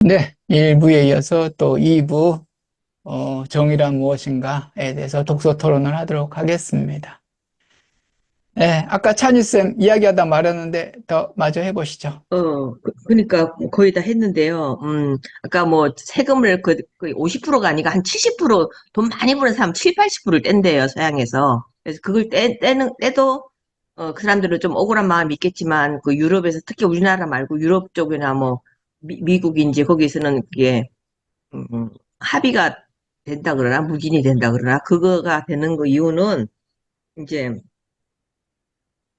네, 1부에 이어서 또 2부, 정의란 무엇인가에 대해서 독서 토론을 하도록 하겠습니다. 네, 아까 찬희쌤 이야기하다 말았는데 더 마저 해보시죠. 그러니까 거의 다 했는데요. 아까 뭐 세금을 거의 50%가 아니고 한 70%돈 많이 버는 사람 7, 80%를 뗀대요, 서양에서. 그래서 그걸 떼도, 그 사람들은 좀 억울한 마음이 있겠지만, 그 유럽에서 특히 우리나라 말고 유럽 쪽이나 뭐, 미국인지 거기서는 그게, 합의가 된다 그러나, 무진이 된다 그러나, 그거가 되는 그 이유는 이제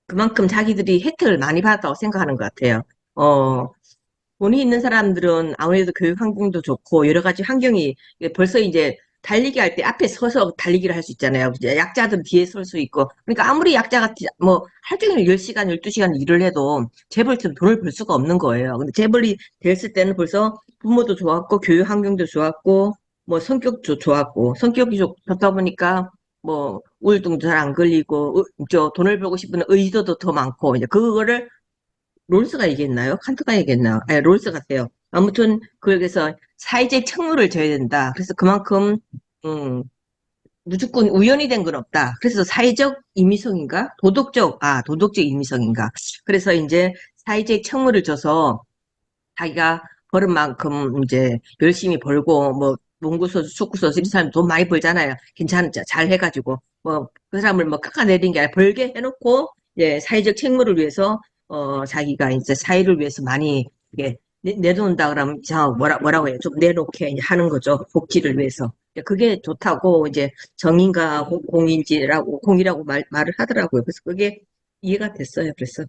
그만큼 자기들이 혜택을 많이 받았다고 생각하는 것 같아요. 어, 돈이 있는 사람들은 아무래도 교육 환경도 좋고 여러 가지 환경이 벌써 이제 달리기 할 때 앞에 서서 달리기를 할 수 있잖아요. 이제 약자들은 뒤에 설 수 있고. 그러니까 아무리 약자가 뭐 하루 종일 10시간, 12시간 일을 해도 재벌처럼 돈을 벌 수가 없는 거예요. 근데 재벌이 됐을 때는 벌써 부모도 좋았고 교육 환경도 좋았고 뭐 성격도 좋았고 성격이 좋다 보니까 뭐 우울증도 잘 안 걸리고 저 돈을 벌고 싶은 의지도 더 많고 이제 그거를 롤스가 얘기했나요? 칸트가 얘기했나요? 아니, 롤스 같아요. 아무튼, 그에서 사회적 책무를 져야 된다. 그래서 그만큼, 음, 무조건 우연이 된 건 없다. 그래서 사회적 임의성인가? 도덕적 임의성인가? 그래서 이제 사회적 책무를 져서 자기가 벌은 만큼 이제 열심히 벌고, 뭐, 농구 선수, 축구 선수, 이 사람 돈 많이 벌잖아요. 괜찮죠. 잘 해가지고. 뭐, 그 사람을 뭐 깎아내린 게 아니라 벌게 해놓고, 예, 사회적 책무를 위해서, 자기가 이제 사회를 위해서 많이, 이게, 내놓는다 그러면 이상하고 뭐라고 해요. 좀 내놓게 이제 하는 거죠. 복지를 위해서. 그게 좋다고 이제 정인가 공이라고 말을 하더라고요. 그래서 그게 이해가 됐어요. 그래서.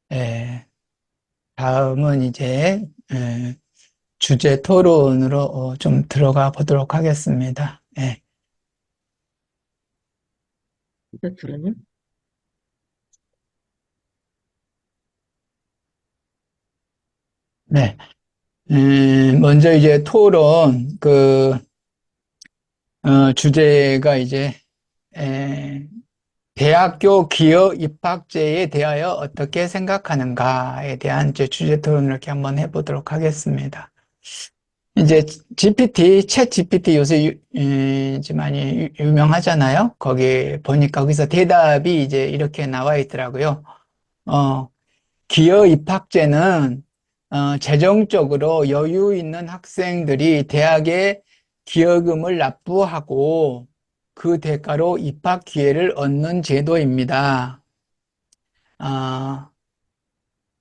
네, 다음은 이제 주제 토론으로 좀 들어가 보도록 하겠습니다. 들었냐? 네, 먼저 이제 토론 주제가 이제 에, 대학교 기업 입학제에 대하여 어떻게 생각하는가에 대한 이제 주제 토론을 이렇게 한번 해보도록 하겠습니다. 이제 챗 GPT 요새 이제 많이 유명하잖아요. 거기 보니까 거기서 대답이 이제 이렇게 나와 있더라고요. 어, 기업 입학제는 재정적으로 여유 있는 학생들이 대학에 기여금을 납부하고 그 대가로 입학 기회를 얻는 제도입니다. 아,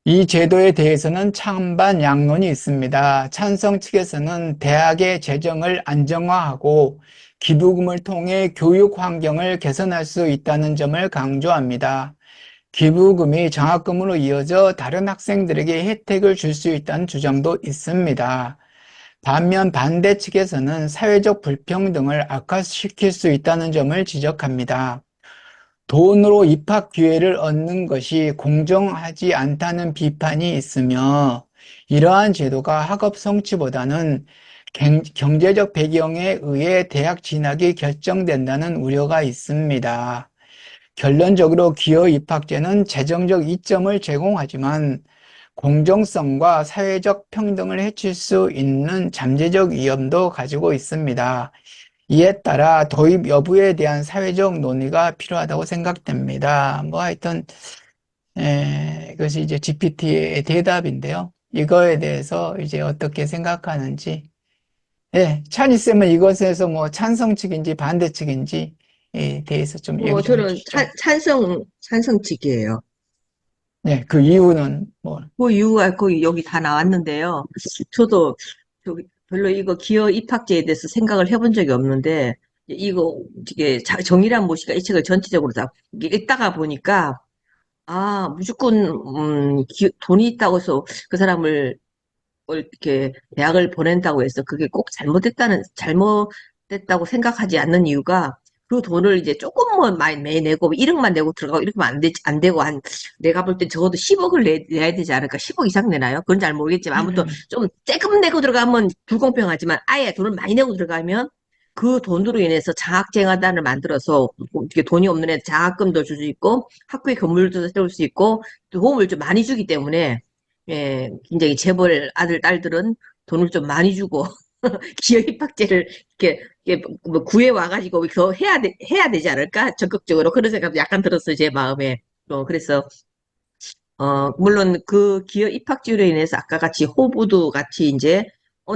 이 제도에 대해서는 찬반 양론이 있습니다. 찬성 측에서는 대학의 재정을 안정화하고 기부금을 통해 교육 환경을 개선할 수 있다는 점을 강조합니다. 기부금이 장학금으로 이어져 다른 학생들에게 혜택을 줄 수 있다는 주장도 있습니다. 반면 반대 측에서는 사회적 불평등을 악화시킬 수 있다는 점을 지적합니다. 돈으로 입학 기회를 얻는 것이 공정하지 않다는 비판이 있으며 이러한 제도가 학업 성취보다는 경제적 배경에 의해 대학 진학이 결정된다는 우려가 있습니다. 결론적으로 기업 입학제는 재정적 이점을 제공하지만 공정성과 사회적 평등을 해칠 수 있는 잠재적 위험도 가지고 있습니다. 이에 따라 도입 여부에 대한 사회적 논의가 필요하다고 생각됩니다. 뭐 하여튼 이것이 이제 GPT의 대답인데요. 이거에 대해서 이제 어떻게 생각하는지, 찬이 쌤은 이것에서 뭐 찬성 측인지 반대 측인지에 대해서 좀 얘기 좀 저는 해주시죠. 찬성직이에요. 네, 그 이유는 뭐, 그 이유가 거기 여기 다 나왔는데요. 저도 별로 이거 기업 입학제에 대해서 생각을 해본 적이 없는데 이게 정의란 무엇인가 이 책을 전체적으로 다 이게 읽다가 보니까 무조건 돈이 있다고 해서 그 사람을 이렇게 대학을 보낸다고 해서 그게 꼭 잘못됐다고 생각하지 않는 이유가 그 돈을 이제 조금만 많이 내고 1억만 내고 들어가고 이렇게 하면 안 되고 내가 볼 때 적어도 10억을 내야 되지 않을까? 10억 이상 내나요? 그건 잘 모르겠지만 아무튼 좀 조금 내고 들어가면 불공평하지만 아예 돈을 많이 내고 들어가면 그 돈으로 인해서 장학재단을 만들어서 이렇게 돈이 없는 애 장학금도 줄 수 있고 학교에 건물도 세울 수 있고 도움을 좀 많이 주기 때문에 예, 굉장히 재벌 아들 딸들은 돈을 좀 많이 주고 기업 입학제를 이렇게 뭐 구해 와가지고 더 해야 되지 않을까? 적극적으로 그런 생각도 약간 들었어요, 제 마음에. 그래서 물론 그 기업 입학제로 인해서 아까 같이 호부도 같이 이제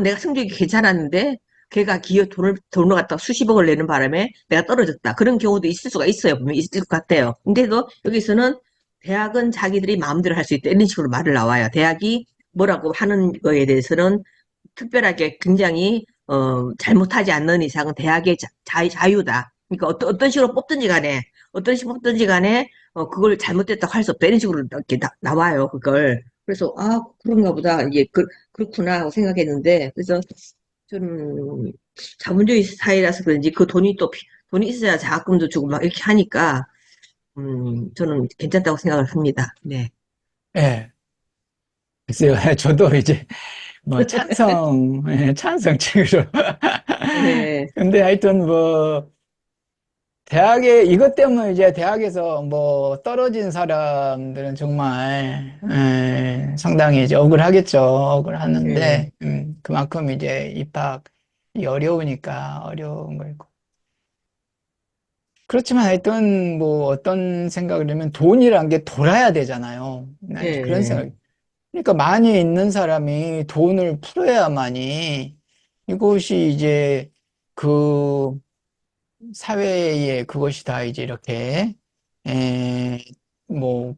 내가 성적이 괜찮았는데 걔가 기업 돈을 갖다가 수십억을 내는 바람에 내가 떨어졌다. 그런 경우도 있을 수가 있어요. 분명히 있을 것 같아요. 근데도 여기서는 대학은 자기들이 마음대로 할 수 있다. 이런 식으로 말을 나와요. 대학이 뭐라고 하는 거에 대해서는 특별하게 굉장히 잘못하지 않는 이상은 대학의 자유다. 그러니까 어떤 식으로 뽑든지 간에 어떤 식으로 뽑든지 간에 그걸 잘못됐다고 할 수 없다. 이런 식으로 이렇게 나와요. 그걸. 그래서 아 그런가 보다. 이게 그렇구나 하고 생각했는데 그래서 좀 자본주의 사회라서 그런지 그 돈이 있어야 장학금도 주고 막 이렇게 하니까 저는 괜찮다고 생각을 합니다. 네. 예. 글쎄요, 저도 이제 뭐 찬성, 예, 찬성책으로. 네. 근데 하여튼 뭐 대학에 이것 때문에 이제 대학에서 뭐 떨어진 사람들은 정말 상당히 이제 억울하겠죠. 네. 억울하는데 그만큼 이제 입학이 어려우니까 어려운 거고. 그렇지만 하여튼 뭐 어떤 생각을 하면 돈이란 게 돌아야 되잖아요. 난 이제 그런 네. 생각. 그러니까 많이 있는 사람이 돈을 풀어야만이 이것이 이제 그 사회에 그것이 다 이제 이렇게 에, 뭐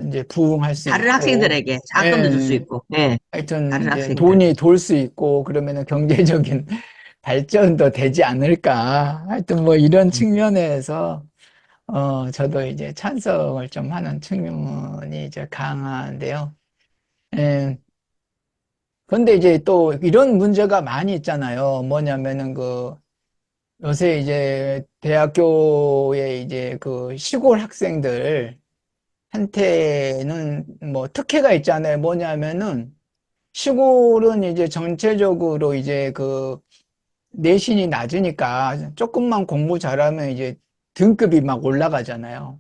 이제 부응할 수 다른 있고 학생들에게 장학금도 줄 수 예, 있고, 네. 하여튼 다른 이제 학생들. 돈이 돌 수 있고 그러면은 경제적인 발전도 되지 않을까. 하여튼 뭐 이런 측면에서 저도 이제 찬성을 좀 하는 측면이 이제 강한데요. 예. 근데 이제 또 이런 문제가 많이 있잖아요. 뭐냐면은 요새 이제 대학교에 이제 그 시골 학생들한테는 뭐 특혜가 있잖아요. 뭐냐면은 시골은 이제 전체적으로 이제 그 내신이 낮으니까 조금만 공부 잘하면 이제 등급이 막 올라가잖아요.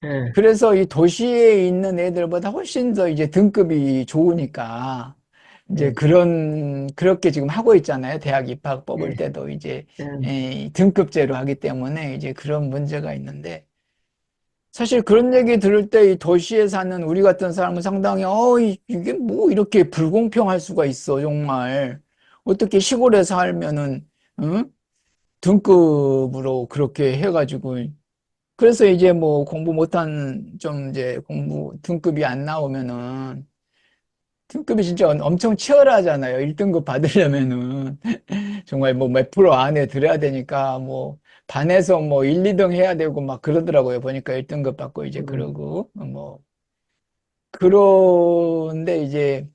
네. 그래서 이 도시에 있는 애들보다 훨씬 더 이제 등급이 좋으니까 이제 네. 그렇게 지금 하고 있잖아요. 대학 입학 뽑을 네. 때도 이제 네. 등급제로 하기 때문에 이제 그런 문제가 있는데 사실 그런 얘기 들을 때 이 도시에 사는 우리 같은 사람은 상당히 이게 뭐 이렇게 불공평할 수가 있어 정말 어떻게 시골에 살면은 응? 등급으로 그렇게 해가지고 그래서 이제 뭐 공부 못한 좀 이제 공부 등급이 안 나오면은 등급이 진짜 엄청 치열하잖아요. 1등급 받으려면은 정말 뭐 몇 프로 안에 들어야 되니까 뭐 반에서 뭐 1, 2등 해야 되고 막 그러더라고요. 보니까 1등급 받고 이제 음. 그러고 뭐 그런데 이제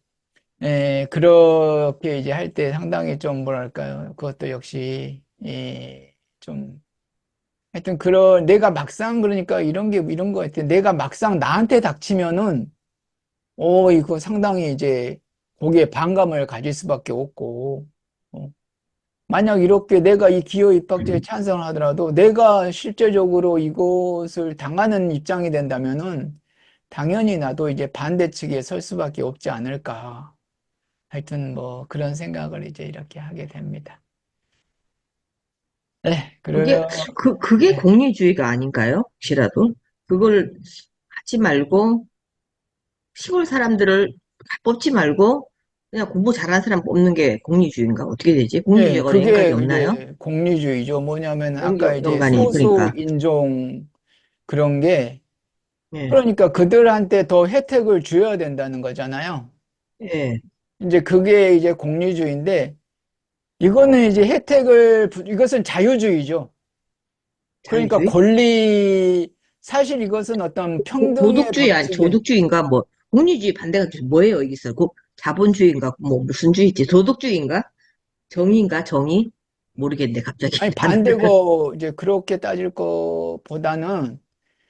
그렇게 이제 할 때 상당히 좀 뭐랄까요. 그것도 역시 좀 하여튼 그런 내가 막상 그러니까 이런 거 같아. 내가 막상 나한테 닥치면은 이거 상당히 이제 거기에 반감을 가질 수밖에 없고 어, 만약 이렇게 내가 이 기호 입학제에 찬성을 하더라도 내가 실제적으로 이것을 당하는 입장이 된다면은 당연히 나도 이제 반대 측에 설 수밖에 없지 않을까. 하여튼 뭐 그런 생각을 이제 이렇게 하게 됩니다. 네, 그게, 그게 네. 공리주의가 아닌가요? 혹시라도? 그걸 하지 말고, 시골 사람들을 뽑지 말고, 그냥 공부 잘하는 사람 뽑는 게 공리주의인가? 어떻게 되지? 예, 공리주의하고 연관이 그게 없나요? 이제 공리주의죠. 뭐냐면 아까 이제 연관이 소수 있으니까. 인종 그런 게 예, 그러니까 그들한테 더 혜택을 줘야 된다는 거잖아요. 예, 이제 그게 이제 공리주의인데 이것은 자유주의죠. 그러니까 자유주의? 사실 이것은 어떤 평등의 법칙에, 도덕주의인가? 뭐, 공리주의 반대가 뭐예요, 여기서? 자본주의인가? 뭐, 무슨 주의지? 도덕주의인가? 정의인가? 정의? 모르겠네, 갑자기. 아니, 단어를. 반대고, 이제 그렇게 따질 거보다는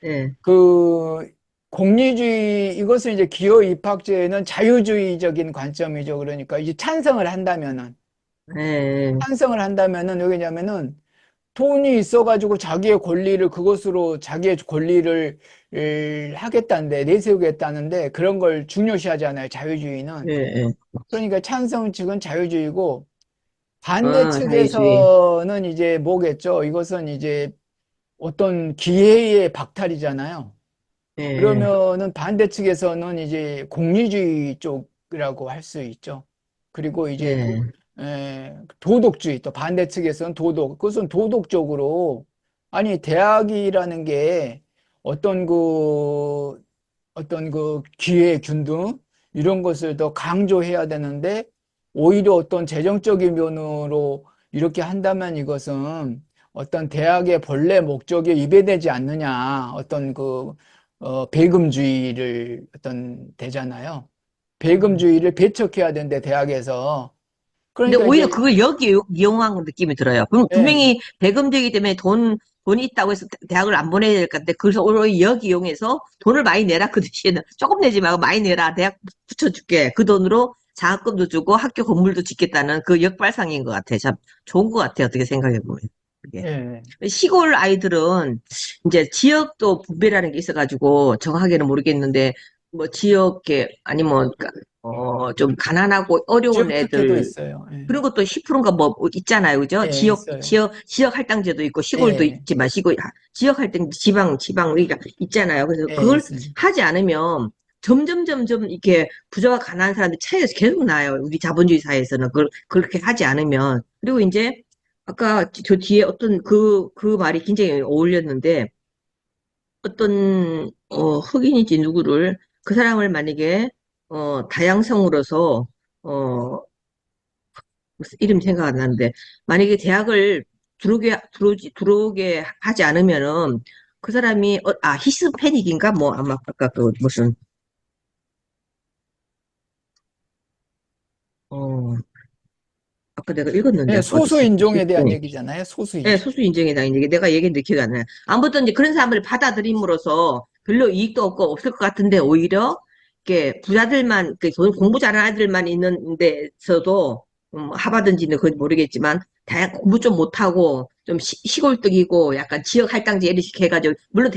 예, 그 이것은 이제 기호 입학제는 자유주의적인 관점이죠. 그러니까 이제 찬성을 한다면은. 예, 찬성을 한다면은, 왜냐면은, 돈이 있어가지고 자기의 권리를, 그것으로 자기의 권리를 하겠다는데, 내세우겠다는데, 그런 걸 중요시하잖아요, 예, 자유주의는. 예. 그러니까 찬성 측은 자유주의고, 반대 자유주의. 측에서는 이제 뭐겠죠? 이것은 이제 어떤 기회의 박탈이잖아요. 예, 예, 그러면은 반대 측에서는 이제 공리주의 쪽이라고 할 수 있죠. 그리고 이제 예, 도덕주의, 또 반대 측에서는 도덕, 그것은 도덕적으로, 아니, 대학이라는 게 어떤 어떤 기회 균등, 이런 것을 더 강조해야 되는데, 오히려 어떤 재정적인 면으로 이렇게 한다면 이것은 어떤 대학의 본래 목적에 위배되지 않느냐, 어떤 배금주의를 어떤 되잖아요. 음. 배금주의를 배척해야 되는데, 대학에서. 근데 그러니까 오히려 이제, 그걸 여기 이용한 느낌이 들어요. 그럼 예, 분명히 배금되기 때문에 돈이 있다고 해서 대학을 안 보내야 될 것 같은데, 그래서 오히려 여기 이용해서 돈을 많이 내라. 그 대신에 조금 내지 말고 많이 내라. 대학 붙여줄게. 그 돈으로 장학금도 주고 학교 건물도 짓겠다는 그 역발상인 것 같아요. 참 좋은 것 같아요. 어떻게 생각해 보면. 그게. 예, 시골 아이들은 이제 지역도 분배라는 게 있어가지고 정확하게는 모르겠는데, 뭐 지역계 아니면 좀 가난하고 어려운 지역 특혜도 애들 있어요. 예, 그런 것도 10%인가 뭐 있잖아요. 그죠? 예, 있어요. 지역 할당제도 있고, 시골도 예, 있지만, 지역 할당, 지방, 우리가 있잖아요. 그래서 예, 그걸 있습니다. 하지 않으면 점점 이렇게 부자와 가난한 사람들 차이가 계속 나요. 우리 자본주의 사회에서는 그걸 그렇게 하지 않으면. 그리고 이제, 아까 저 뒤에 어떤 그 말이 굉장히 어울렸는데, 어떤, 흑인인지 누구를, 그 사람을 만약에, 다양성으로서, 어, 무슨 이름 생각 안 나는데, 만약에 대학을 들어오게 하지 않으면은, 그 사람이, 히스패닉인가? 뭐, 아마, 아까 무슨, 어, 아까 내가 읽었는데, 예, 아까 어디서. 소수인종에 대한 네, 얘기잖아요. 네, 소수인종. 소수 인정이다. 이게 내가 얘기했는데 기억이 안 나요. 아무튼 이제 그런 사람을 받아들임으로써 별로 이익도 없고 없을 것 같은데, 오히려, 이렇게 부자들만, 공부 잘하는 아이들만 있는 데서도, 하버든지는 그건 모르겠지만, 공부 좀 못하고, 좀 시골뜨기고, 약간 지역 할당제 이렇게 해가지고, 물론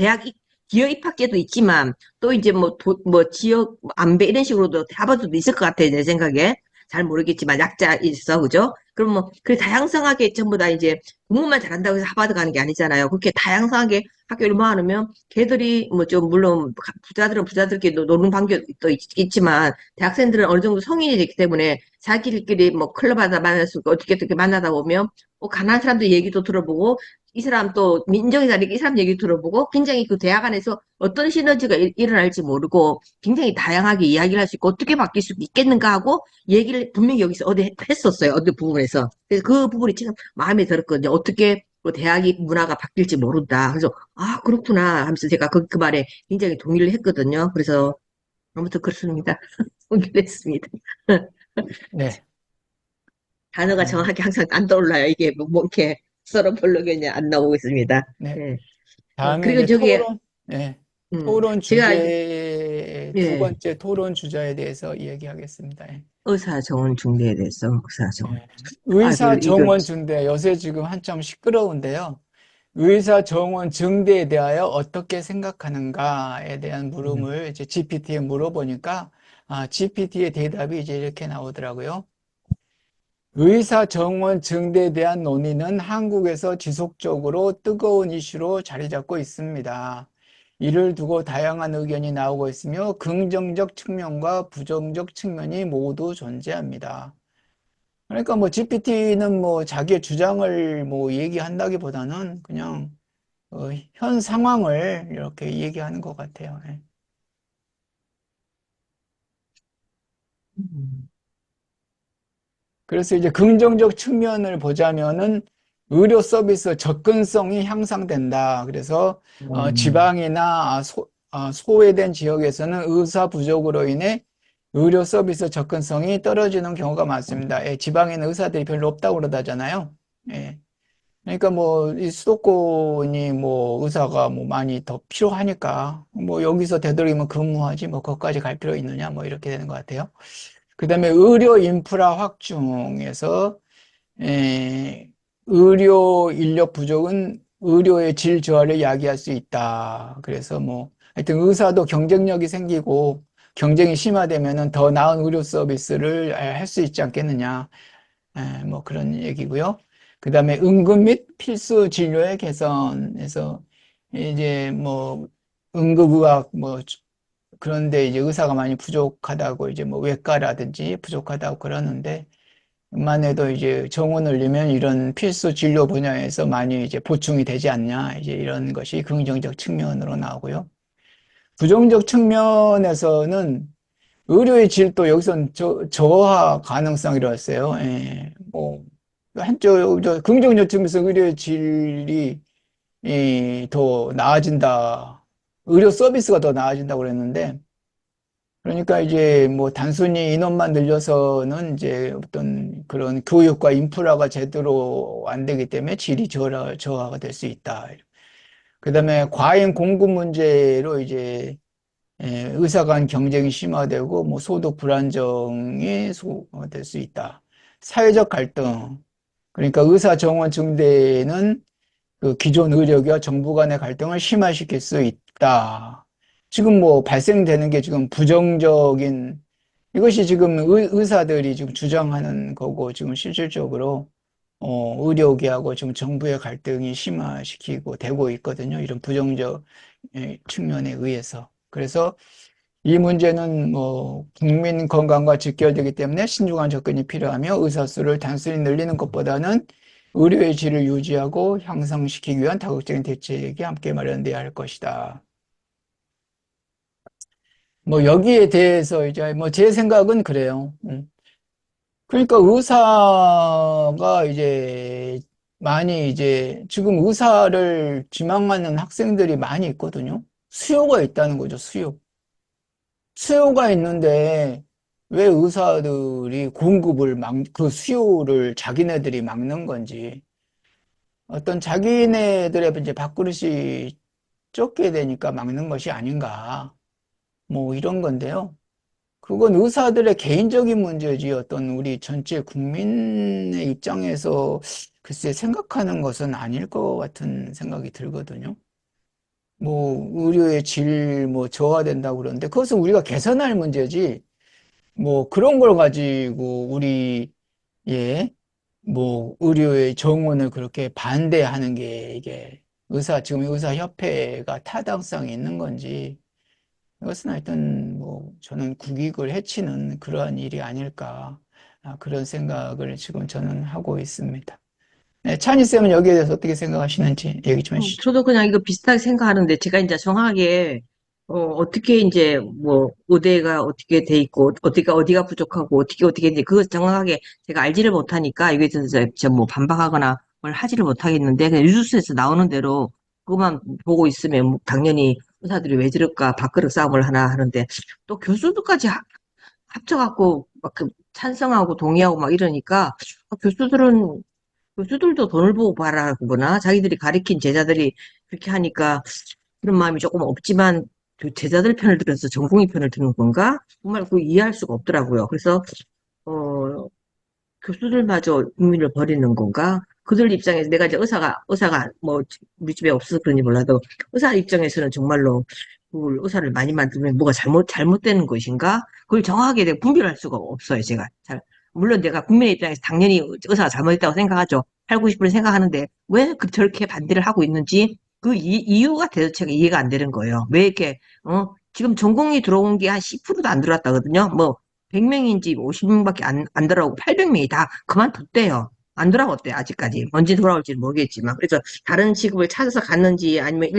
기업 입학제도 있지만, 또 이제 뭐 지역 안배 이런 식으로도 하버드도 있을 것 같아요, 내 생각에. 잘 모르겠지만, 약자 있어, 그죠? 그럼 뭐, 그 다양성하게 전부 다 이제, 공부만 잘한다고 해서 하버드 가는 게 아니잖아요. 그렇게 다양하게 학교를 모아놓으면 걔들이 뭐 좀 물론 부자들은 부자들끼리 노는 방법도 있지만 대학생들은 어느 정도 성인이 됐기 때문에 자기들끼리 뭐 클럽 하다 만날 수 있고 어떻게 만나다 보면 가난한 사람들 얘기도 들어보고 이 사람 또 민정이 다르게 이 사람 얘기 들어보고 굉장히 그 대학 안에서 어떤 시너지가 일어날지 모르고 굉장히 다양하게 이야기를 할 수 있고 어떻게 바뀔 수 있겠는가 하고 얘기를 분명히 여기서 어디 했었어요. 어느 부분에서. 그래서 그 부분이 지금 마음에 들었거든요. 어떻게 그 대학이 문화가 바뀔지 모른다. 그래서 그렇구나 하면서 제가 그 말에 굉장히 동의를 했거든요. 그래서 아무튼 그렇습니다. 동의를 했습니다. 네. 단어가 음, 정확히 항상 안 떠올라요. 이게 뭐 이렇게 서로 별로견이 안 나오고 있습니다. 네. 예. 다음에 그리고 이제 저기 네. 토론 제가 주제, 두 예, 번째 토론 주자에 대해서 이야기하겠습니다. 예. 의사 정원 중대에 대해서 의사 정원. 예. 의사 이거 정원 증대, 요새 지금 한참 시끄러운데요. 의사 정원 증대에 대하여 어떻게 생각하는가에 대한 음, 물음을 이제 GPT에 물어보니까, GPT의 대답이 이제 이렇게 나오더라고요. 의사 정원 증대에 대한 논의는 한국에서 지속적으로 뜨거운 이슈로 자리 잡고 있습니다. 이를 두고 다양한 의견이 나오고 있으며 긍정적 측면과 부정적 측면이 모두 존재합니다. 그러니까 뭐 GPT는 뭐 자기의 주장을 뭐 얘기한다기보다는 그냥 현 상황을 이렇게 얘기하는 것 같아요. 예. 음, 그래서 이제 긍정적 측면을 보자면은 의료 서비스 접근성이 향상된다. 그래서 음, 지방이나 소외된 지역에서는 의사 부족으로 인해 의료 서비스 접근성이 떨어지는 경우가 많습니다. 예, 지방에는 의사들이 별로 없다고 그러다잖아요. 예. 그러니까 뭐 이 수도권이 뭐 의사가 뭐 많이 더 필요하니까 뭐 여기서 되도록이면 근무하지 뭐 거기까지 갈 필요 있느냐 뭐 이렇게 되는 것 같아요. 그다음에 의료 인프라 확충에서 에, 의료 인력 부족은 의료의 질 저하를 야기할 수 있다. 그래서 뭐, 하여튼 의사도 경쟁력이 생기고 경쟁이 심화되면은 더 나은 의료 서비스를 할 수 있지 않겠느냐. 뭐 그런 얘기고요. 그 다음에 응급 및 필수 진료의 개선에서 이제 뭐 응급의학 뭐 그런데 이제 의사가 많이 부족하다고 이제 뭐 외과라든지 부족하다고 그러는데 만 해도 이제 정원을 내면 이런 필수 진료 분야에서 많이 이제 보충이 되지 않냐 이제 이런 것이 긍정적 측면으로 나오고요. 부정적 측면에서는 의료의 질도 여기선 저하 가능성이라고 했어요. 예, 뭐 한쪽 긍정적 측면에서 의료의 질이 더 나아진다. 의료 서비스가 더 나아진다고 그랬는데 그러니까 이제 뭐 단순히 인원만 늘려서는 이제 어떤 그런 교육과 인프라가 제대로 안 되기 때문에 질이 저하가 될 수 있다. 그다음에 과잉 공급 문제로 이제 의사 간 경쟁이 심화되고 뭐 소득 불안정이 될 수 있다. 사회적 갈등. 그러니까 의사 정원 증대는 그 기존 의료계와 정부 간의 갈등을 심화시킬 수 있다. 지금 뭐 발생되는 게 지금 부정적인 이것이 지금 의사들이 지금 주장하는 거고 지금 실질적으로 의료계하고 지금 정부의 갈등이 심화시키고 되고 있거든요. 이런 부정적 측면에 의해서. 그래서 이 문제는 뭐 국민 건강과 직결되기 때문에 신중한 접근이 필요하며 의사 수를 단순히 늘리는 것보다는 의료의 질을 유지하고 향상시키기 위한 다각적인 대책이 함께 마련돼야 할 것이다. 뭐 여기에 대해서 이제 뭐 제 생각은 그래요. 그러니까 의사가 이제 많이 이제 지금 의사를 지망하는 학생들이 많이 있거든요. 수요가 있다는 거죠, 수요. 수요가 있는데 왜 의사들이 그 수요를 자기네들이 막는 건지 어떤 자기네들의 이제 밥그릇이 좁게 되니까 막는 것이 아닌가 뭐 이런 건데요. 그건 의사들의 개인적인 문제지 어떤 우리 전체 국민의 입장에서 글쎄 생각하는 것은 아닐 것 같은 생각이 들거든요. 뭐 의료의 질 뭐 저하된다고 그러는데 그것은 우리가 개선할 문제지 뭐 그런 걸 가지고 우리 예, 뭐 의료의 정원을 그렇게 반대하는 게 이게 지금 의사협회가 타당성이 있는 건지 이것은 하여튼 뭐 저는 국익을 해치는 그러한 일이 아닐까 그런 생각을 지금 저는 하고 있습니다. 네, 찬희 쌤은 여기에 대해서 어떻게 생각하시는지 얘기 좀 해주시죠. 저도 그냥 이거 비슷하게 생각하는데, 제가 이제 정확하게, 어떻게 이제, 뭐, 의대가 어떻게 돼 있고, 어디가 부족하고, 어떻게, 이제, 그거 정확하게 제가 알지를 못하니까, 이거에 대해서 뭐 반박하거나 뭘 하지를 못하겠는데, 그냥 뉴스에서 나오는 대로, 그것만 보고 있으면, 뭐 당연히 의사들이 왜 저럴까, 밥그릇 싸움을 하나 하는데, 또 교수들까지 합쳐갖고, 막 그, 찬성하고 동의하고 막 이러니까, 교수들도 돈을 보고 바라구나. 자기들이 가르친 제자들이 그렇게 하니까 그런 마음이 조금 없지만 그 제자들 편을 들어서 전공의 편을 드는 건가? 정말 그 이해할 수가 없더라고요. 그래서 어, 교수들마저 국민을 버리는 건가? 그들 입장에서 내가 이제 의사가 뭐 우리 집에 없어서 그런지 몰라도 의사 입장에서는 정말로 그걸 의사를 많이 만들면 뭐가 잘못되는 것인가? 그걸 정확하게 내가 분별할 수가 없어요, 제가. 물론 내가 국민의 입장에서 당연히 의사가 잘못했다고 생각하죠. 8, 90% 생각하는데 왜 저렇게 반대를 하고 있는지 그 이유가 도대체가 이해가 안 되는 거예요. 왜 이렇게, 지금 전공이 들어온 게 한 10%도 안 들어왔다거든요. 뭐, 100명인지 50명밖에 안 들어오고 800명이 다 그만뒀대요. 안 돌아왔대요, 아직까지. 언제 돌아올지는 모르겠지만. 그래서 다른 직업을 찾아서 갔는지 아니면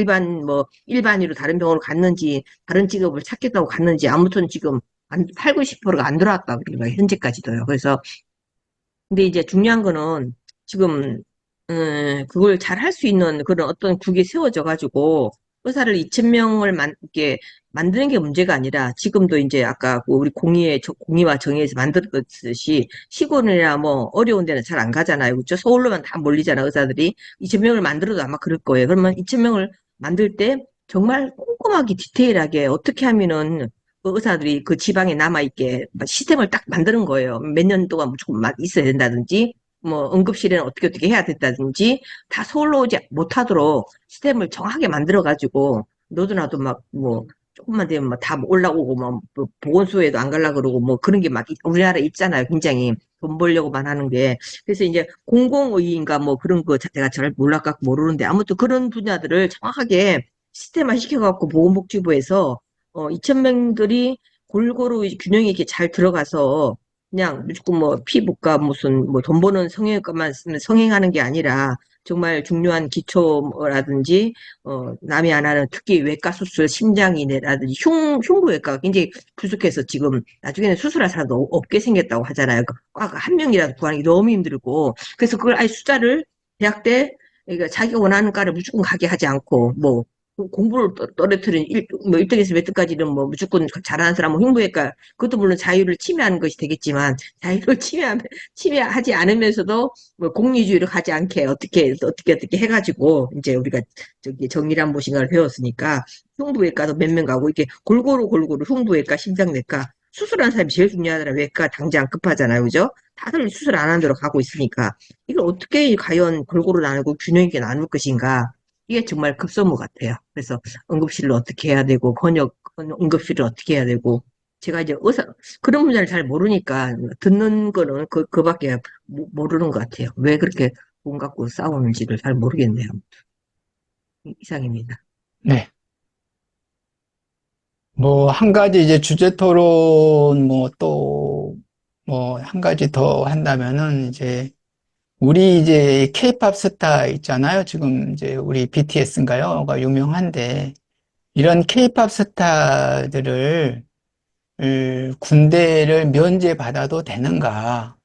일반의로 다른 병원으로 갔는지 다른 직업을 찾겠다고 갔는지 아무튼 지금 8, 90%가 안 들어왔다 그래요, 현재까지도요. 그래서 근데 이제 중요한 거는 지금 그걸 잘 할 수 있는 그런 어떤 국이 세워져 가지고 의사를 2,000명을 이렇게 만드는 게 문제가 아니라 지금도 이제 아까 그 우리 공의와 정의에서 만들었듯이 시골이나 뭐 어려운 데는 잘 안 가잖아요. 그렇죠? 서울로만 다 몰리잖아, 의사들이. 2,000명을 만들어도 아마 그럴 거예요. 그러면 2,000명을 만들 때 정말 꼼꼼하게 디테일하게 어떻게 하면은 그 의사들이 그 지방에 남아있게 시스템을 딱 만드는 거예요. 몇 년 동안 무조건 막 있어야 된다든지, 뭐 응급실에는 어떻게 해야 된다든지 다 서울로 오지 못하도록 시스템을 정하게 만들어가지고 너도 나도 막 뭐 조금만 되면 막 다 올라오고 뭐 보건소에도 안 가려 그러고 뭐 그런 게 막 우리나라에 있잖아요. 굉장히 돈 벌려고만 하는 게. 그래서 이제 공공의인가 뭐 그런 거 내가 잘 몰라갖고 모르는데 아무튼 그런 분야들을 정확하게 시스템화 시켜갖고 보건복지부에서 2,000명들이 골고루 균형이 이렇게 잘 들어가서 그냥 무조건 뭐 피부과 무슨 뭐 돈 버는 성형외과만 쓰면 성행하는 게 아니라 정말 중요한 기초라든지 남이 안 하는 특히 외과 수술, 심장이라든지 흉부외과가 굉장히 부족해서 지금 나중에는 수술할 사람도 없게 생겼다고 하잖아요. 과가 한 명이라도 구하는 게 너무 힘들고 그래서 그걸 아예 숫자를 대학 때 그러니까 자기가 원하는 과를 무조건 가게 하지 않고 뭐 공부를 떨어뜨린 뭐 1등에서 몇 등까지는 뭐 무조건 잘하는 사람 뭐 흉부외과 그것도 물론 자유를 침해하는 것이 되겠지만 자유를 침해하지 않으면서도 뭐 공리주의를 가지 않게 어떻게 해가지고 이제 우리가 저기 정밀한 모신가를 배웠으니까 흉부외과도 몇 명 가고 이렇게 골고루 흉부외과, 심장내과 수술하는 사람이 제일 중요하더라. 외과 당장 급하잖아요, 그죠? 다들 수술 안 하는 대로 가고 있으니까 이걸 어떻게 과연 골고루 나누고 균형 있게 나눌 것인가? 이게 정말 급선무 같아요. 그래서 응급실을 어떻게 해야 되고 응급실을 어떻게 해야 되고 제가 이제 그런 분야를 잘 모르니까 듣는 거는 그밖에 모르는 것 같아요. 왜 그렇게 돈 갖고 싸우는지를 잘 모르겠네요. 이상입니다. 네. 뭐, 한 가지 이제 주제 토론, 뭐, 또, 뭐, 한 가지 더 한다면은, 이제, 우리 이제 케이팝 스타 있잖아요. 지금 이제 우리 BTS인가요?가 유명한데, 이런 케이팝 스타들을, 군대를 면제받아도 되는가?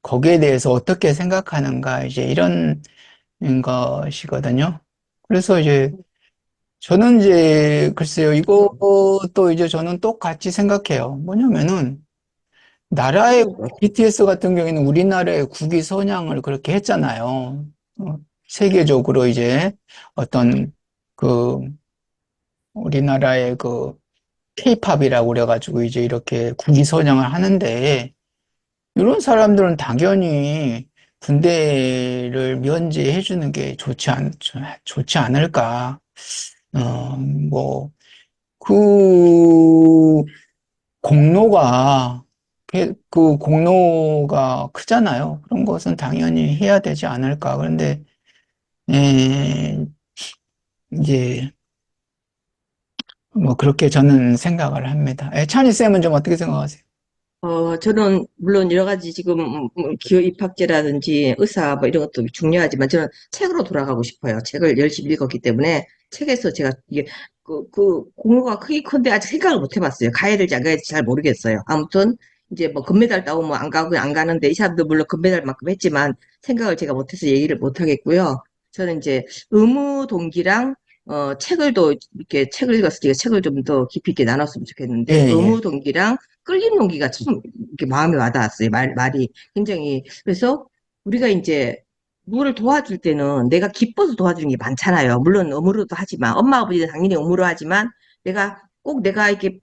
거기에 대해서 어떻게 생각하는가? 이제 이런 것이거든요. 그래서 이제, 저는 이제, 글쎄요, 이것도 이제 저는 똑같이 생각해요. 뭐냐면은, 나라의 BTS 같은 경우에는 우리나라의 국위 선양을 그렇게 했잖아요. 세계적으로 이제 어떤 그 우리나라의 그 K-팝이라고 그래가지고 이제 이렇게 국위 선양을 하는데 이런 사람들은 당연히 군대를 면제해 주는 게 좋지 않을까. 뭐, 그 공로가 그 공로가 크잖아요. 그런 것은 당연히 해야 되지 않을까. 그런데 이제 뭐 그렇게 저는 생각을 합니다. 찬희 쌤은 좀 어떻게 생각하세요? 저는 물론 여러 가지 지금 기업 입학제라든지 의사 뭐 이런 것도 중요하지만 저는 책으로 돌아가고 싶어요. 책을 열심히 읽었기 때문에 책에서 제가 이게 공로가 크기 큰데 아직 생각을 못 해봤어요. 가야 될지 안 가야 될지 잘 모르겠어요. 아무튼 이제 뭐 금메달 따오면 안 가고 안 가는데 이 사람도 물론 금메달만큼 했지만 생각을 제가 못해서 얘기를 못 하겠고요. 저는 이제 의무 동기랑 책을 더 이렇게 책을 읽었으니까 책을 좀 더 깊이 있게 나눴으면 예, 좋겠는데 예. 의무 동기랑 끌림 동기가 참 이렇게 마음에 와닿았어요. 말이 굉장히. 그래서 우리가 이제 누구를 도와줄 때는 내가 기뻐서 도와주는 게 많잖아요. 물론 의무로도 하지만 엄마 아버지는 당연히 의무로 하지만 내가 이렇게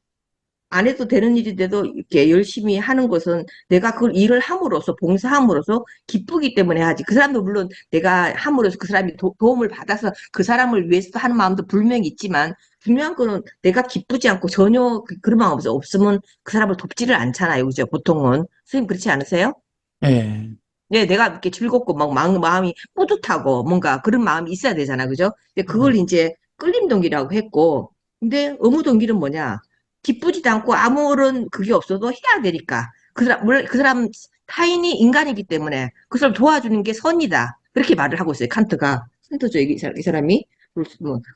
안 해도 되는 일인데도 이렇게 열심히 하는 것은 내가 그걸 일을 함으로써 봉사함으로써 기쁘기 때문에 하지. 그 사람도 물론 내가 함으로써 그 사람이 도움을 받아서 그 사람을 위해서 하는 마음도 분명히 있지만 중요한 거는 내가 기쁘지 않고 전혀 그런 마음 없으면 그 사람을 돕지를 않잖아요. 그죠? 보통은. 선생님 그렇지 않으세요? 예. 네, 내가 이렇게 즐겁고 막 마음이 뿌듯하고 뭔가 그런 마음이 있어야 되잖아. 그죠? 근데 그걸 이제 끌림 동기라고 했고, 근데 의무 동기는 뭐냐? 기쁘지도 않고 아무런 그게 없어도 해야 되니까. 물론 그 사람 타인이 인간이기 때문에 그 사람 도와주는 게 선이다. 그렇게 말을 하고 있어요. 칸트죠. 이 사람이.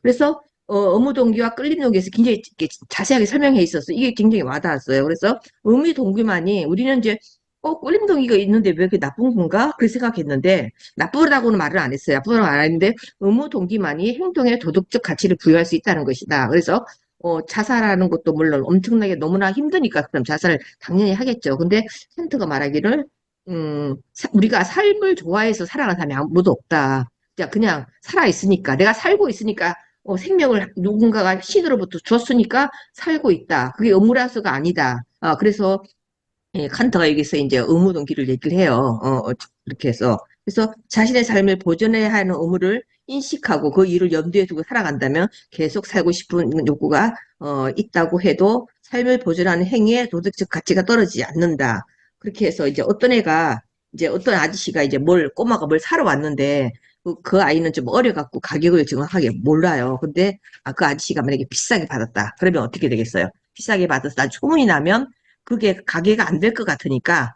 그래서 의무 동기와 끌림 동기에서 굉장히 이렇게 자세하게 설명해 있었어. 이게 굉장히 와닿았어요. 그래서 의무 동기만이 우리는 이제 꿀림동이가 있는데 왜 그게 나쁜 건가? 그렇게 생각했는데, 나쁘다고는 말을 안 했어요. 나쁘다고 안 했는데, 의무 동기만이 행동에 도덕적 가치를 부여할 수 있다는 것이다. 그래서, 자살하는 것도 물론 엄청나게 너무나 힘드니까 그럼 자살을 당연히 하겠죠. 근데 켄트가 말하기를, 우리가 삶을 좋아해서 살아가는 사람이 아무도 없다. 그냥 살아있으니까, 내가 살고 있으니까, 생명을 누군가가 신으로부터 줬으니까 살고 있다. 그게 의무라서가 아니다. 그래서 예, 칸트가 여기서 이제 의무동기를 얘기를 해요. 그렇게 해서. 그래서 자신의 삶을 보존해야 하는 의무를 인식하고 그 일을 염두에 두고 살아간다면 계속 살고 싶은 욕구가 있다고 해도 삶을 보존하는 행위에 도덕적 가치가 떨어지지 않는다. 그렇게 해서 이제 어떤 애가 이제 어떤 아저씨가 이제 꼬마가 뭘 사러 왔는데 그 아이는 좀 어려갖고 가격을 정확하게 몰라요. 근데 그 아저씨가 만약에 비싸게 받았다. 그러면 어떻게 되겠어요? 비싸게 받아서 나 소문이 나면 그게 가게가 안 될 것 같으니까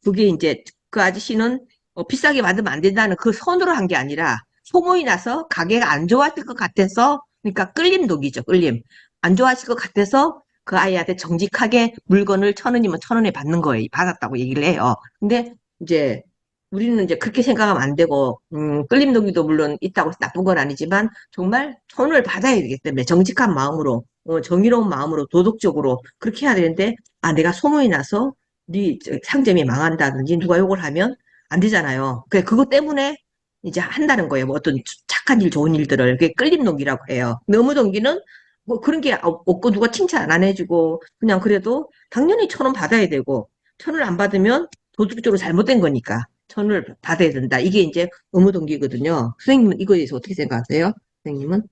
그게 이제 그 아저씨는 비싸게 받으면 안 된다는 그 선으로 한 게 아니라 소문이 나서 가게가 안 좋았을 것 같아서 그러니까 끌림 독이죠. 끌림. 안 좋았을 것 같아서 그 아이한테 정직하게 물건을 1,000원이면 1,000원에 받는 거예요. 받았다고 얘기를 해요. 근데 이제 우리는 이제 그렇게 생각하면 안 되고 끌림 독이도 물론 있다고 해서 나쁜 건 아니지만 정말 1,000원을 받아야 되기 때문에 정직한 마음으로 정의로운 마음으로 도덕적으로 그렇게 해야 되는데 내가 소문이 나서 네 상점이 망한다든지 누가 욕을 하면 안 되잖아요. 그것 때문에 이제 한다는 거예요. 뭐 어떤 착한 일, 좋은 일들을. 그게 끌림 동기라고 해요. 너무 동기는 뭐 그런 게 없고 누가 칭찬 안 해주고 그냥 그래도 당연히 1,000원 받아야 되고 1,000원 안 받으면 도덕적으로 잘못된 거니까 1,000원을 받아야 된다. 이게 이제 의무 동기거든요. 선생님은 이거에 대해서 어떻게 생각하세요? 선생님은?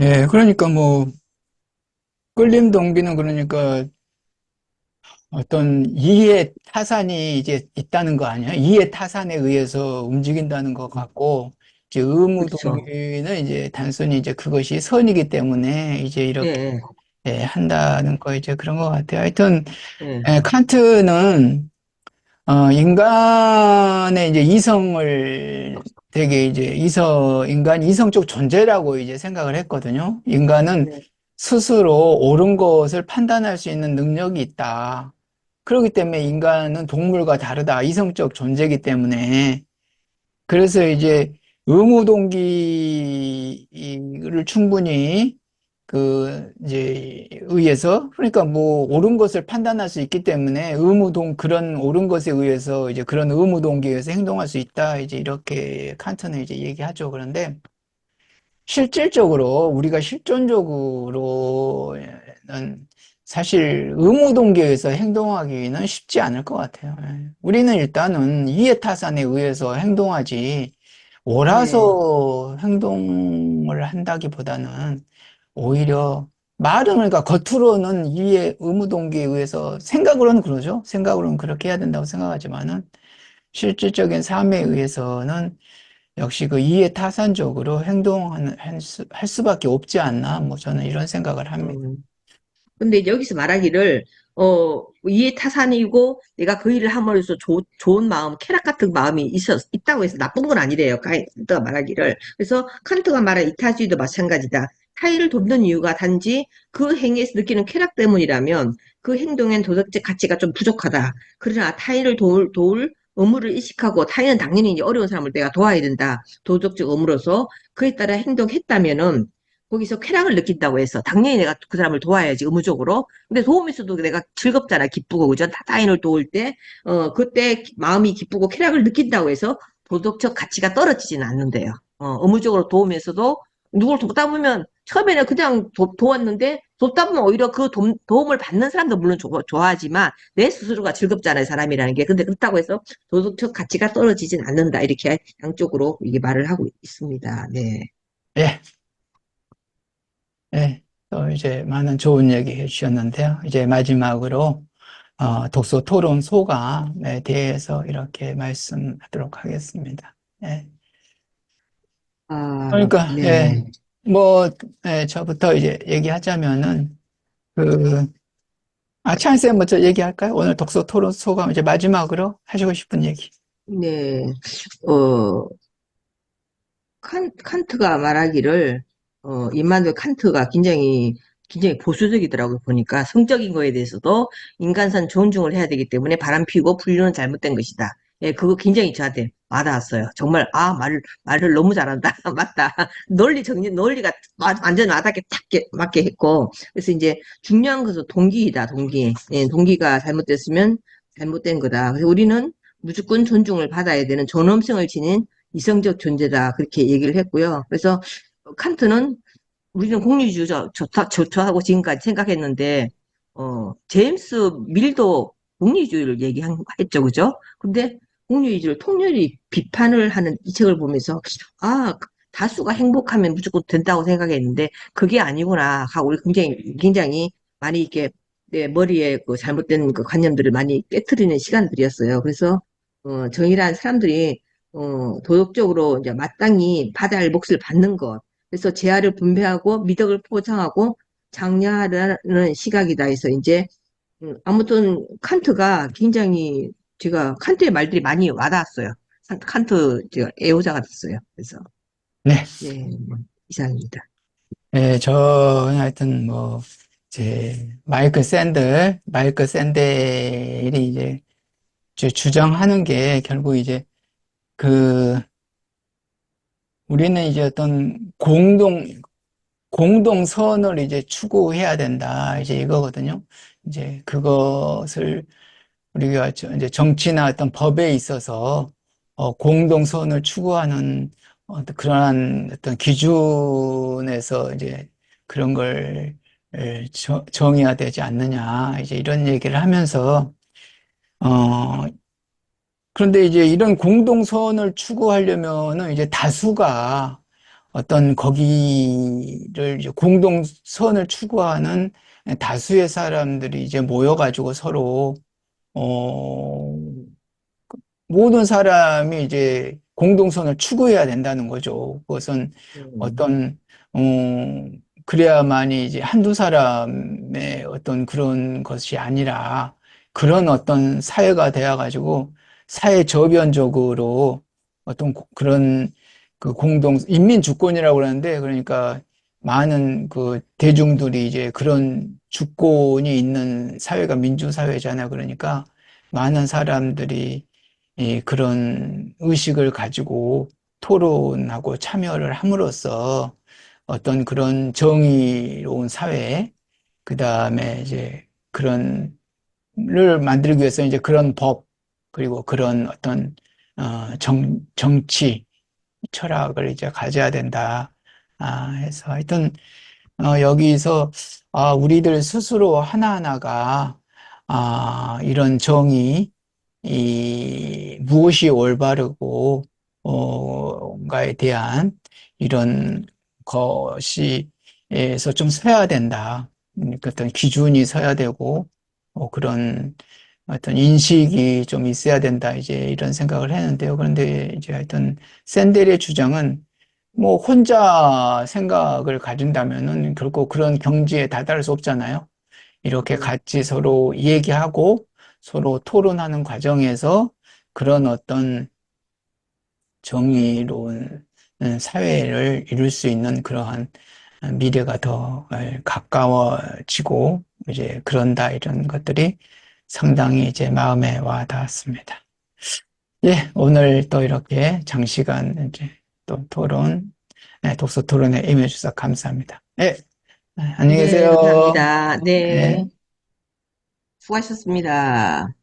예, 그러니까 뭐, 끌림 동기는 그러니까 어떤 이해 타산이 이제 있다는 거 아니에요? 이해 타산에 의해서 움직인다는 것 같고, 이제 의무 그렇죠. 동기는 이제 단순히 이제 그것이 선이기 때문에 이제 예, 이렇게 예, 예, 한다는 거 이제 그런 것 같아요. 하여튼, 예. 예, 칸트는 인간의 이제 이성을 되게 이제 인간이 이성적 존재라고 이제 생각을 했거든요. 인간은 네. 스스로 옳은 것을 판단할 수 있는 능력이 있다. 그렇기 때문에 인간은 동물과 다르다. 이성적 존재이기 때문에. 그래서 이제 의무 동기를 충분히 이제 의해서 그러니까 뭐 옳은 것을 판단할 수 있기 때문에 그런 옳은 것에 의해서 이제 그런 의무 동기에 의해서 행동할 수 있다. 이제 이렇게 칸트는 이제 얘기하죠. 그런데 실질적으로 우리가 실존적으로는 사실 의무 동기에 의해서 행동하기는 쉽지 않을 것 같아요. 예. 우리는 일단은 이해타산에 의해서 행동하지 네. 옳아서 행동을 한다기보다는 오히려 말은 그러니까 겉으로는 의무 동기에 의해서 생각으로는 그러죠. 생각으로는 그렇게 해야 된다고 생각하지만은 실질적인 삶에 의해서는 역시 그 이해타산적으로 할 수밖에 없지 않나, 뭐 저는 이런 생각을 합니다. 음. 근데 여기서 말하기를 이해타산이고 내가 그 일을 함으로써 좋은 마음, 쾌락 같은 마음이 있다고 해서 나쁜 건 아니래요. 칸트가 말하기를. 그래서 칸트가 말한 이타주의도 마찬가지다. 타인을 돕는 이유가 단지 그 행위에서 느끼는 쾌락 때문이라면 그 행동엔 도덕적 가치가 좀 부족하다. 그러나 타인을 도울 의무를 의식하고 타인은 당연히 이제 어려운 사람을 내가 도와야 된다. 도덕적 의무로서 그에 따라 행동했다면은 거기서 쾌락을 느낀다고 해서 당연히 내가 그 사람을 도와야지 의무적으로. 근데 도움이 있어도 내가 즐겁잖아, 기쁘고. 그죠? 타인을 도울 때 그때 마음이 기쁘고 쾌락을 느낀다고 해서 도덕적 가치가 떨어지지는 않는데요. 의무적으로 도우면서도 누굴 돕다 보면 처음에는 그냥 도왔는데 돕다 보면 오히려 그 도움을 받는 사람도 물론 좋아하지만 내 스스로가 즐겁잖아요, 사람이라는 게. 근데 그렇다고 해서 도덕적 가치가 떨어지진 않는다, 이렇게 양쪽으로 이게 말을 하고 있습니다. 네. 예, 예. 또 이제 많은 좋은 얘기 해주셨는데요. 이제 마지막으로, 독서 토론 소감에 대해서 이렇게 말씀하도록 하겠습니다. 예. 그러니까, 예. 네. 뭐, 예, 저부터 이제 얘기하자면은, 그, 찬쌤 먼저 얘기할까요? 오늘 독서 토론 소감, 이제 마지막으로 하시고 싶은 얘기. 네. 어, 칸트가 말하기를, 임마누엘 칸트가 굉장히 보수적이더라고요, 보니까. 성적인 거에 대해서도 인간산 존중을 해야 되기 때문에 바람피고 분류는 잘못된 것이다. 예, 그거 굉장히 저한테 와닿았어요. 정말, 말을 너무 잘한다. 맞다. 논리가 완전 와닿게 딱 맞게 했고. 그래서 이제 중요한 것은 동기이다, 동기. 예, 동기가 잘못됐으면 잘못된 거다. 그래서 우리는 무조건 존중을 받아야 되는 존엄성을 지닌 이성적 존재다. 그렇게 얘기를 했고요. 그래서 칸트는 우리는 공리주의자 좋다, 좋다 하고 지금까지 생각했는데, 제임스 밀도 공리주의를 얘기했죠, 그죠? 근데 공리주의를 통렬히 비판을 하는 이 책을 보면서, 아, 다수가 행복하면 무조건 된다고 생각했는데, 그게 아니구나 하고, 우리 굉장히 많이 이렇게 내 머리에 그 잘못된 그 관념들을 많이 깨트리는 시간들이었어요. 그래서, 정의란 사람들이, 도덕적으로 이제 마땅히 받아야 할 몫을 받는 것. 그래서 재화를 분배하고 미덕을 포장하고 장려하라는 시각이다 해서 이제 아무튼 칸트가 굉장히 제가 칸트의 말들이 많이 와닿았어요. 칸트 제가 애호자가 됐어요. 그래서 네. 네 이상입니다. 예, 저는 하여튼 뭐, 마이클 샌델이 이제 주장하는 게 결국 이제 그, 우리는 이제 어떤 공동선을 이제 추구해야 된다. 이제 이거거든요. 이제 그것을 우리가 이제 정치나 어떤 법에 있어서 공동선을 추구하는 그러한 어떤 기준에서 이제 그런 걸 정해야 되지 않느냐. 이제 이런 얘기를 하면서 어 그런데 이제 이런 공동선을 추구하려면은 이제 다수가 어떤 거기를 이제 공동선을 추구하는 다수의 사람들이 이제 모여가지고 서로 어 모든 사람이 이제 공동선을 추구해야 된다는 거죠. 그것은 음, 어떤 어 그래야만이 이제 한두 사람의 어떤 그런 것이 아니라 그런 어떤 사회가 되어 가지고 사회 저변적으로 어떤 그런 그 인민 주권이라고 그러는데, 그러니까 많은 그 대중들이 이제 그런 주권이 있는 사회가 민주사회잖아요. 그러니까 많은 사람들이 그런 의식을 가지고 토론하고 참여를 함으로써 어떤 그런 정의로운 사회, 그 다음에 이제 를 만들기 위해서 이제 그런 법, 그리고 그런 어떤, 정치, 철학을 이제 가져야 된다. 해서 하여튼, 여기서, 우리들 스스로 하나하나가, 이런 정의, 무엇이 올바르고, 가에 대한 이런 것이에서 좀 서야 된다. 그러니까 어떤 기준이 서야 되고, 그런 어떤 인식이 좀 있어야 된다. 이제 이런 생각을 했는데요. 그런데 이제 하여튼 샌델의 주장은 뭐 혼자 생각을 가진다면은 결국 그런 경지에 다다를 수 없잖아요. 이렇게 음, 같이 서로 얘기하고 서로 토론하는 과정에서 그런 어떤 정의로운 사회를 이룰 수 있는 그러한 미래가 더 가까워지고 이제 그런다, 이런 것들이 상당히 이제 마음에 와 닿았습니다. 예, 오늘 또 이렇게 장시간 이제 또 독서 토론에 임해 주셔서 감사합니다. 예, 안녕히 네, 계세요. 감사합니다. 네, 예. 수고하셨습니다.